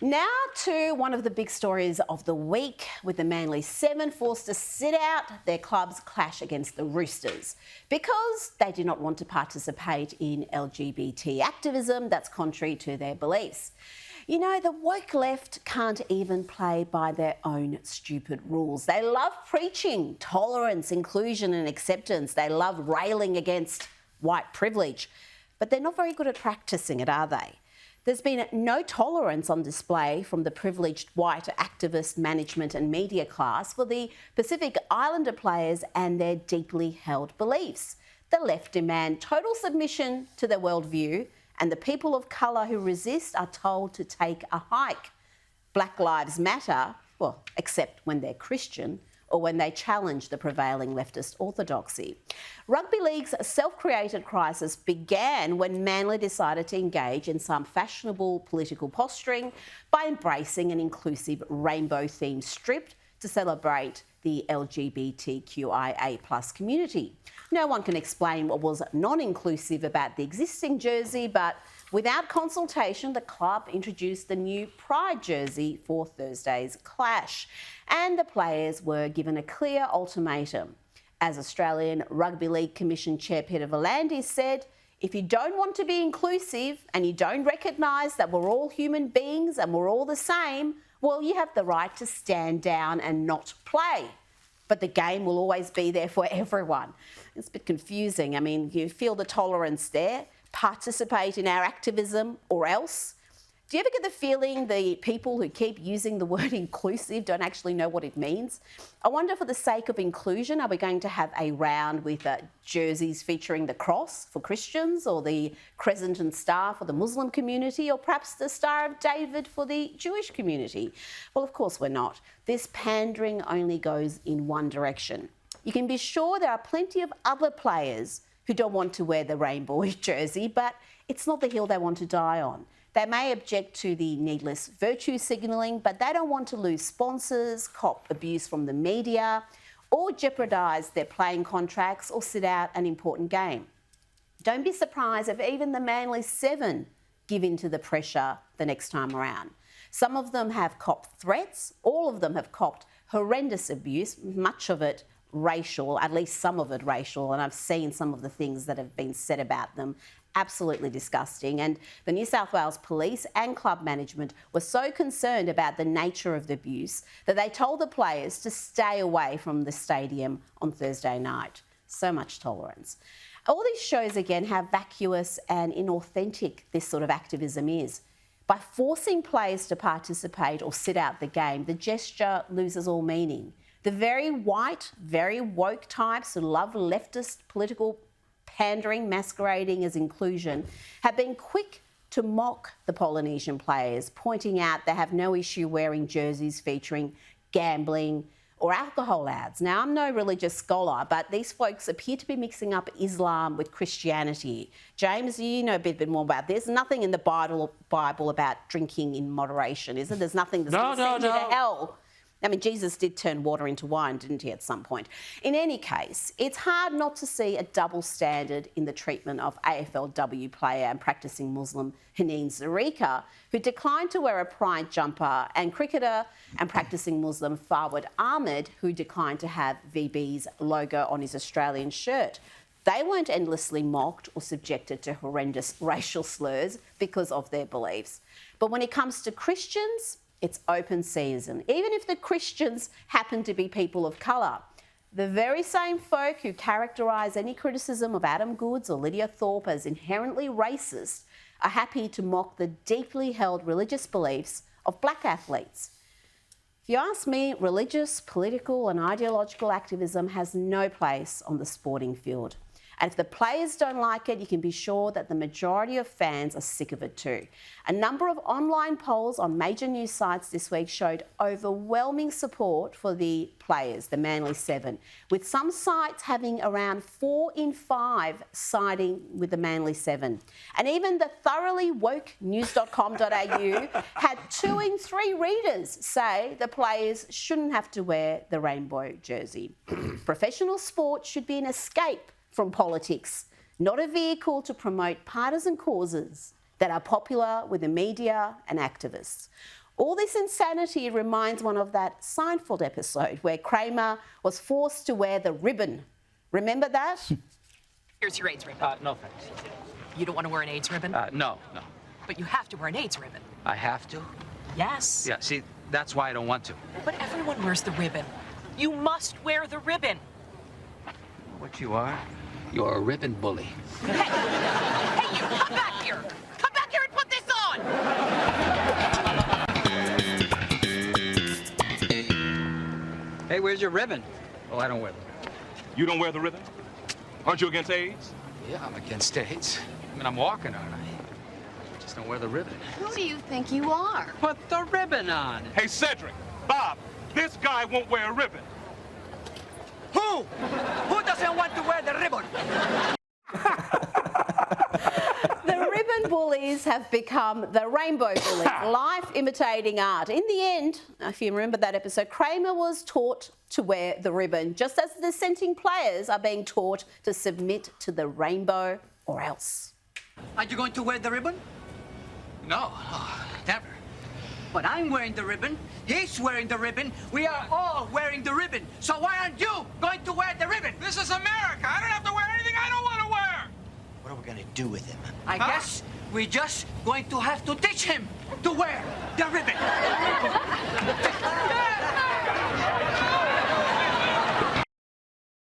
Now to one of the big stories of the week, with the Manly Seven forced to sit out their club's clash against the Roosters because they did not want to participate in LGBT activism that's contrary to their beliefs. You know, the woke left can't even play by their own stupid rules. They love preaching tolerance, inclusion and acceptance. They love railing against white privilege, but they're not very good at practicing it, are they? There's been no tolerance on display from the privileged white activist, management and media class for the Pacific Islander players and their deeply held beliefs. The left demand total submission to their worldview, and the people of colour who resist are told to take a hike. Black Lives Matter, well, except when they're Christian or when they challenge the prevailing leftist orthodoxy. Rugby League's self-created crisis began when Manly decided to engage in some fashionable political posturing by embracing an inclusive rainbow-themed strip to celebrate the LGBTQIA+ community. No one can explain what was non-inclusive about the existing jersey, but without consultation, the club introduced the new Pride jersey for Thursday's clash, and the players were given a clear ultimatum. As Australian Rugby League Commission Chair Peter V'landys said, if you don't want to be inclusive and you don't recognise that we're all human beings and we're all the same, well, you have the right to stand down and not play. But the game will always be there for everyone. It's a bit confusing. I mean, you feel the tolerance there. Participate in our activism or else. Do you ever get the feeling the people who keep using the word inclusive don't actually know what it means? I wonder, for the sake of inclusion, are we going to have a round with jerseys featuring the cross for Christians, or the crescent and star for the Muslim community, or perhaps the Star of David for the Jewish community? Well, of course we're not. This pandering only goes in one direction. You can be sure there are plenty of other players who don't want to wear the rainbow jersey, but it's not the hill they want to die on. They may object to the needless virtue signalling, but they don't want to lose sponsors, cop abuse from the media, or jeopardise their playing contracts or sit out an important game. Don't be surprised if even the Manly Seven give in to the pressure the next time around. Some of them have copped threats, all of them have copped horrendous abuse, much of it racial, at least some of it racial, and I've seen some of the things that have been said about them. Absolutely disgusting. And the New South Wales Police and club management were so concerned about the nature of the abuse that they told the players to stay away from the stadium on Thursday night. So much tolerance. All these shows, again, how vacuous and inauthentic this sort of activism is. By forcing players to participate or sit out the game, the gesture loses all meaning. The very white, very woke types who love leftist political pandering masquerading as inclusion have been quick to mock the Polynesian players, pointing out they have no issue wearing jerseys featuring gambling or alcohol ads. Now, I'm no religious scholar, but these folks appear to be mixing up Islam with Christianity. James, you know a bit more about this. Nothing in the Bible about drinking in moderation, is it? There's nothing that's going to send you to hell. I mean, Jesus did turn water into wine, didn't he, at some point? In any case, it's hard not to see a double standard in the treatment of AFLW player and practising Muslim Haneen Zreika, who declined to wear a pride jumper, and cricketer and practising Muslim Fawad Ahmed, who declined to have VB's logo on his Australian shirt. They weren't endlessly mocked or subjected to horrendous racial slurs because of their beliefs. But when it comes to Christians, it's open season, even if the Christians happen to be people of colour. The very same folk who characterise any criticism of Adam Goodes or Lydia Thorpe as inherently racist are happy to mock the deeply held religious beliefs of black athletes. If you ask me, religious, political and ideological activism has no place on the sporting field. And if the players don't like it, you can be sure that the majority of fans are sick of it too. A number of online polls on major news sites this week showed overwhelming support for the players, the Manly Seven, with some sites having around 4 in 5 siding with the Manly Seven. And even the thoroughly woke news.com.au had 2 in 3 readers say the players shouldn't have to wear the rainbow jersey. Professional sport should be an escape from politics, not a vehicle to promote partisan causes that are popular with the media and activists. All this insanity reminds one of that Seinfeld episode where Kramer was forced to wear the ribbon. Remember that? Here's your AIDS ribbon. No thanks. You don't want to wear an AIDS ribbon? No. But you have to wear an AIDS ribbon. I have to? Yes. Yeah, see, that's why I don't want to. But everyone wears the ribbon. You must wear the ribbon. What you are? You're a ribbon bully. Hey, you, come back here. Come back here and put this on. Hey, where's your ribbon? Oh, I don't wear them. You don't wear the ribbon? Aren't you against AIDS? Yeah, I'm against AIDS. I mean, I'm walking, aren't I? I just don't wear the ribbon. Who do you think you are? Put the ribbon on. Hey, Cedric, Bob, this guy won't wear a ribbon. Who? Who doesn't want to wear the ribbon? The ribbon bullies have become the rainbow bullies, life imitating art. In the end, if you remember that episode, Kramer was taught to wear the ribbon, just as the dissenting players are being taught to submit to the rainbow or else. Are you going to wear the ribbon? No, never. But I'm wearing the ribbon. He's wearing the ribbon. We are all wearing the ribbon. So why aren't you going to wear the ribbon? This is America. I don't have to wear anything I don't want to wear. What are we gonna do with him? I guess we're just going to have to teach him to wear the ribbon.